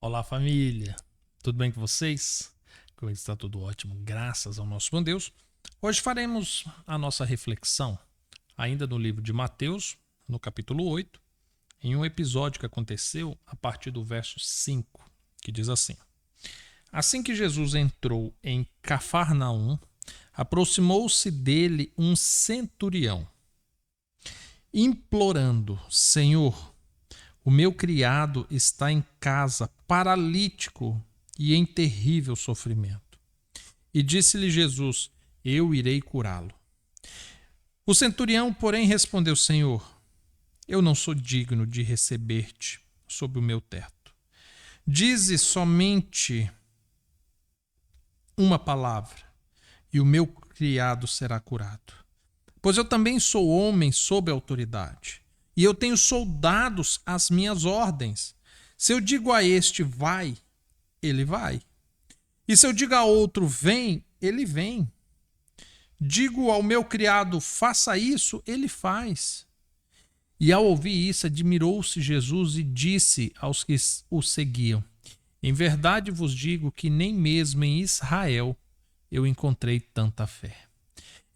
Olá, família. Tudo bem com vocês? Como está tudo ótimo, graças ao nosso bom Deus. Hoje faremos a nossa reflexão, ainda no livro de Mateus, no capítulo 8, em um episódio que aconteceu a partir do verso 5, que diz assim: Assim que Jesus entrou em Cafarnaum, aproximou-se dele um centurião, implorando: Senhor, o meu criado está em casa, paralítico e em terrível sofrimento. E disse-lhe Jesus: Eu irei curá-lo. O centurião, porém, respondeu: Senhor, eu não sou digno de receber-te sob o meu teto. Dize somente uma palavra, e o meu criado será curado. Pois eu também sou homem sob autoridade, e eu tenho soldados às minhas ordens. Se eu digo a este, vai, ele vai. E se eu digo a outro, vem, ele vem. Digo ao meu criado, faça isso, ele faz. E ao ouvir isso, admirou-se Jesus e disse aos que o seguiam: Em verdade vos digo que nem mesmo em Israel eu encontrei tanta fé.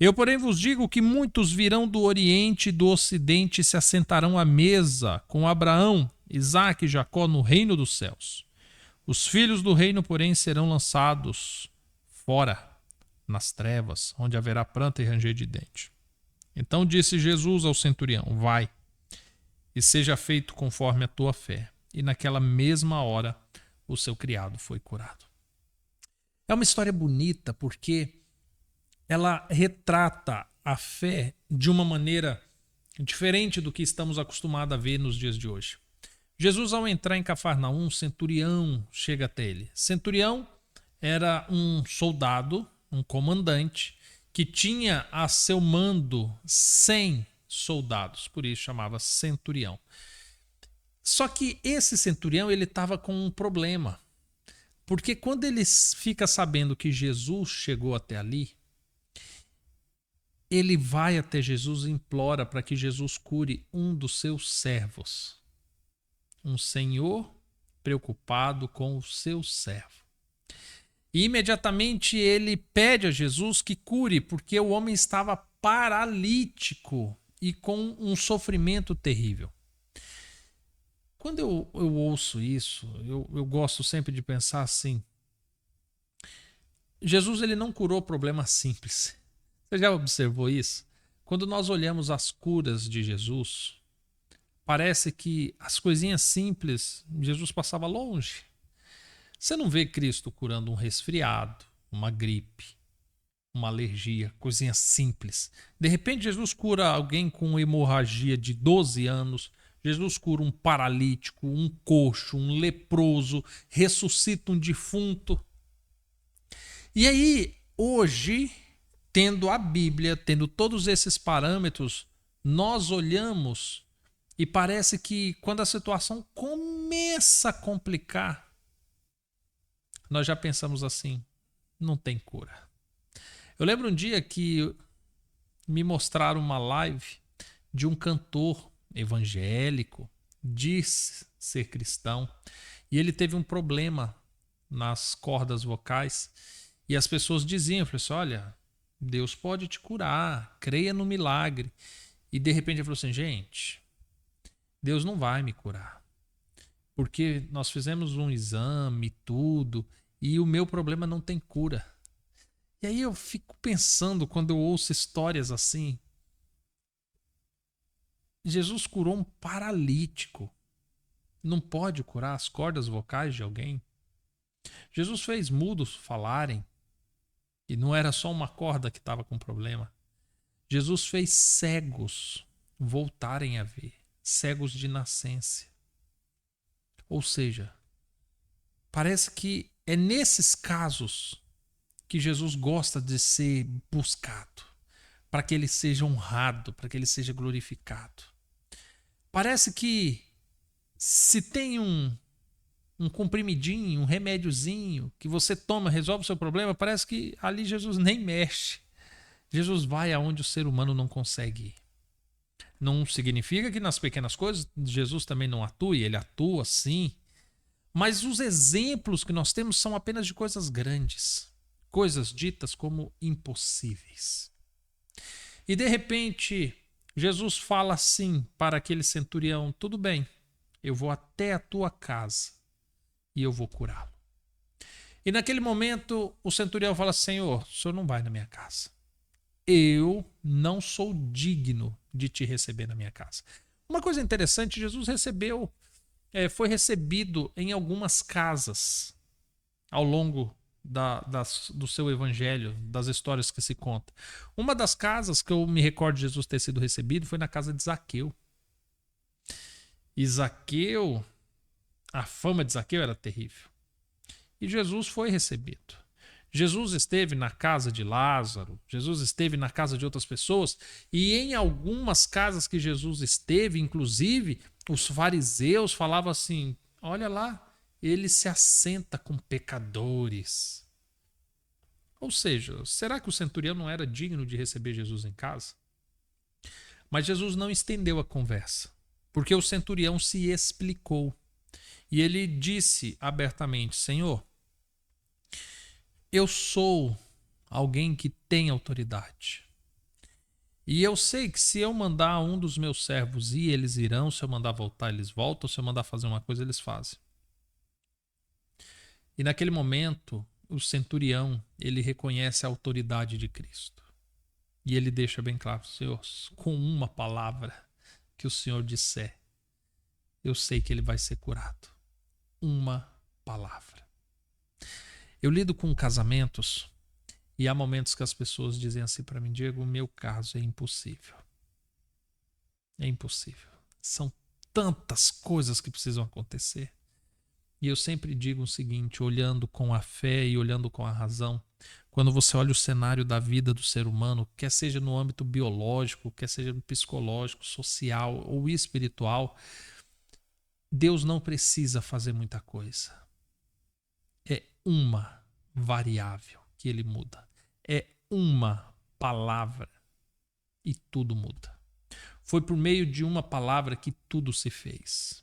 Eu, porém, vos digo que muitos virão do Oriente e do Ocidente e se assentarão à mesa com Abraão, Isaque e Jacó no reino dos céus. Os filhos do reino, porém, serão lançados fora, nas trevas, onde haverá pranto e ranger de dente. Então disse Jesus ao centurião: Vai, e seja feito conforme a tua fé. E naquela mesma hora o seu criado foi curado. É uma história bonita porque ela retrata a fé de uma maneira diferente do que estamos acostumados a ver nos dias de hoje. Jesus, ao entrar em Cafarnaum, um centurião chega até ele. Centurião era um soldado, um comandante, que tinha a seu mando 100 soldados, por isso chamava centurião. Só que esse centurião ele estava com um problema, porque quando ele fica sabendo que Jesus chegou até ali, ele vai até Jesus e implora para que Jesus cure um dos seus servos. Um senhor preocupado com o seu servo. E imediatamente ele pede a Jesus que cure, porque o homem estava paralítico e com um sofrimento terrível. Quando eu ouço isso, eu gosto sempre de pensar assim: Jesus ele não curou problemas simples. Você já observou isso? Quando nós olhamos as curas de Jesus, parece que as coisinhas simples Jesus passava longe. Você não vê Cristo curando um resfriado, uma gripe, uma alergia, coisinhas simples. De repente, Jesus cura alguém com hemorragia de 12 anos. Jesus cura um paralítico, um coxo, um leproso, ressuscita um defunto. E aí, hoje, tendo a Bíblia, tendo todos esses parâmetros, nós olhamos e parece que quando a situação começa a complicar, nós já pensamos assim: não tem cura. Eu lembro um dia que me mostraram uma live de um cantor evangélico, diz ser cristão, e ele teve um problema nas cordas vocais, e as pessoas diziam, eu falei assim, olha, Deus pode te curar, creia no milagre. E de repente ele falou assim, gente, Deus não vai me curar, porque nós fizemos um exame e tudo, e o meu problema não tem cura. E aí eu fico pensando, quando eu ouço histórias assim, Jesus curou um paralítico. Não pode curar as cordas vocais de alguém? Jesus fez mudos falarem. E não era só uma corda que estava com problema. Jesus fez cegos voltarem a ver. Cegos de nascença. Ou seja, parece que é nesses casos que Jesus gosta de ser buscado, para que ele seja honrado, para que ele seja glorificado. Parece que se tem um comprimidinho, um remédiozinho que você toma, resolve o seu problema, parece que ali Jesus nem mexe. Jesus vai aonde o ser humano não consegue ir. Não significa que nas pequenas coisas Jesus também não atue, ele atua sim, Mas os exemplos que nós temos são apenas de coisas grandes, coisas ditas como impossíveis. E de repente, Jesus fala assim para aquele centurião: tudo bem, eu vou até a tua casa e eu vou curá-lo. E naquele momento, o centurião fala: Senhor, o senhor não vai na minha casa. Eu não sou digno de te receber na minha casa. Uma coisa interessante, Jesus foi recebido em algumas casas ao longo do seu evangelho, das histórias que se conta. Uma das casas que eu me recordo de Jesus ter sido recebido foi na casa de Zaqueu. E Zaqueu, a fama de Zaqueu era terrível. E Jesus foi recebido. Jesus esteve na casa de Lázaro, Jesus esteve na casa de outras pessoas, e em algumas casas que Jesus esteve, inclusive, os fariseus falavam assim: olha lá, ele se assenta com pecadores. Ou seja, será que o centurião não era digno de receber Jesus em casa? Mas Jesus não estendeu a conversa, porque o centurião se explicou. E ele disse abertamente: Senhor, eu sou alguém que tem autoridade. E eu sei que se eu mandar um dos meus servos ir, eles irão. Se eu mandar voltar, eles voltam. Se eu mandar fazer uma coisa, eles fazem. E naquele momento, o centurião, ele reconhece a autoridade de Cristo. E ele deixa bem claro: Senhor, com uma palavra que o Senhor disser, eu sei que ele vai ser curado. Uma palavra. Eu lido com casamentos e há momentos que as pessoas dizem assim para mim: Diego, o meu caso é impossível. É impossível. São tantas coisas que precisam acontecer. E eu sempre digo o seguinte, olhando com a fé e olhando com a razão, quando você olha o cenário da vida do ser humano, quer seja no âmbito biológico, quer seja no psicológico, social ou espiritual, Deus não precisa fazer muita coisa. É uma variável que ele muda. É uma palavra e tudo muda. Foi por meio de uma palavra que tudo se fez.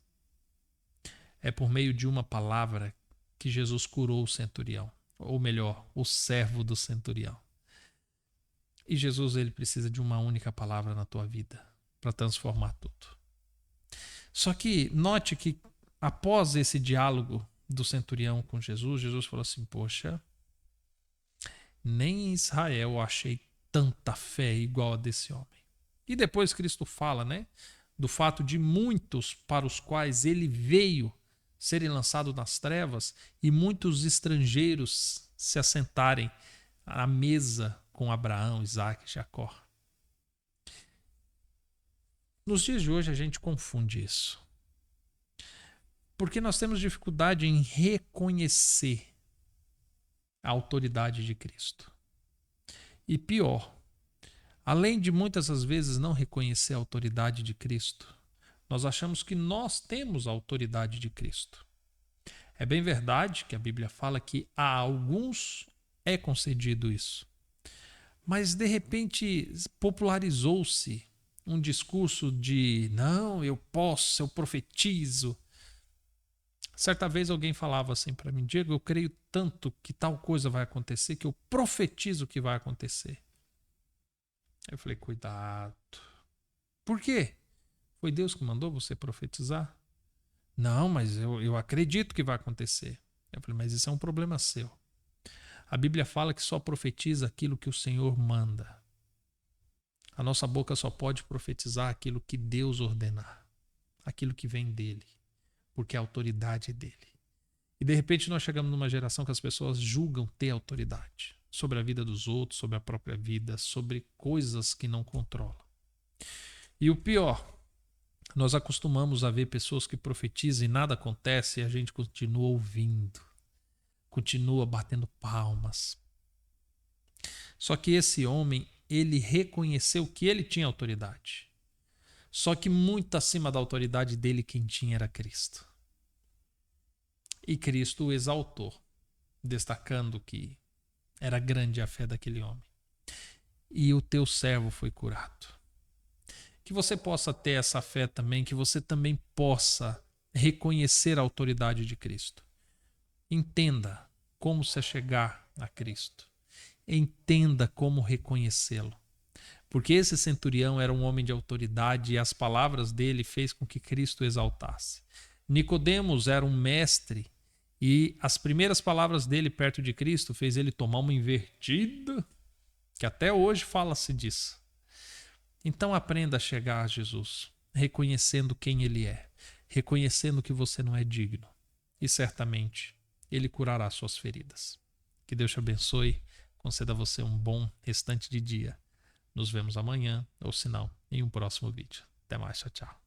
É por meio de uma palavra que Jesus curou o centurião, ou melhor, o servo do centurião. E Jesus, ele precisa de uma única palavra na tua vida para transformar tudo. Só que note que após esse diálogo do centurião com Jesus, Jesus falou assim: poxa, nem em Israel eu achei tanta fé igual a desse homem. E depois Cristo fala, né, do fato de muitos para os quais ele veio serem lançados nas trevas e muitos estrangeiros se assentarem à mesa com Abraão, Isaac e Jacó. Nos dias de hoje a gente confunde isso. Porque nós temos dificuldade em reconhecer a autoridade de Cristo. E pior, além de muitas das vezes não reconhecer a autoridade de Cristo, nós achamos que nós temos a autoridade de Cristo. É bem verdade que a Bíblia fala que a alguns é concedido isso. Mas de repente popularizou-se um discurso de não, eu posso, eu profetizo. Certa vez alguém falava assim para mim: Diego, eu creio tanto que tal coisa vai acontecer que eu profetizo que vai acontecer. Eu falei: cuidado. Por quê? Foi Deus que mandou você profetizar? Não, mas eu acredito que vai acontecer. Eu falei: mas isso é um problema seu. A Bíblia fala que só profetiza aquilo que o Senhor manda. A nossa boca só pode profetizar aquilo que Deus ordenar, aquilo que vem dele, porque a autoridade é dele. E de repente nós chegamos numa geração que as pessoas julgam ter autoridade sobre a vida dos outros, sobre a própria vida, sobre coisas que não controlam. E o pior, nós acostumamos a ver pessoas que profetizam e nada acontece e a gente continua ouvindo, continua batendo palmas. Só que esse homem, ele reconheceu que ele tinha autoridade. Só que muito acima da autoridade dele, quem tinha era Cristo. E Cristo o exaltou, destacando que era grande a fé daquele homem. E o teu servo foi curado. Que você possa ter essa fé também, que você também possa reconhecer a autoridade de Cristo. Entenda como se chegar a Cristo. Entenda como reconhecê-lo. Porque esse centurião era um homem de autoridade e as palavras dele fez com que Cristo exaltasse. Nicodemos era um mestre e as primeiras palavras dele perto de Cristo fez ele tomar uma invertida, que até hoje fala-se disso. Então aprenda a chegar a Jesus, reconhecendo quem ele é, reconhecendo que você não é digno. E certamente ele curará suas feridas. Que Deus te abençoe, conceda a você um bom restante de dia. Nos vemos amanhã, ou se não, em um próximo vídeo. Até mais, tchau, tchau.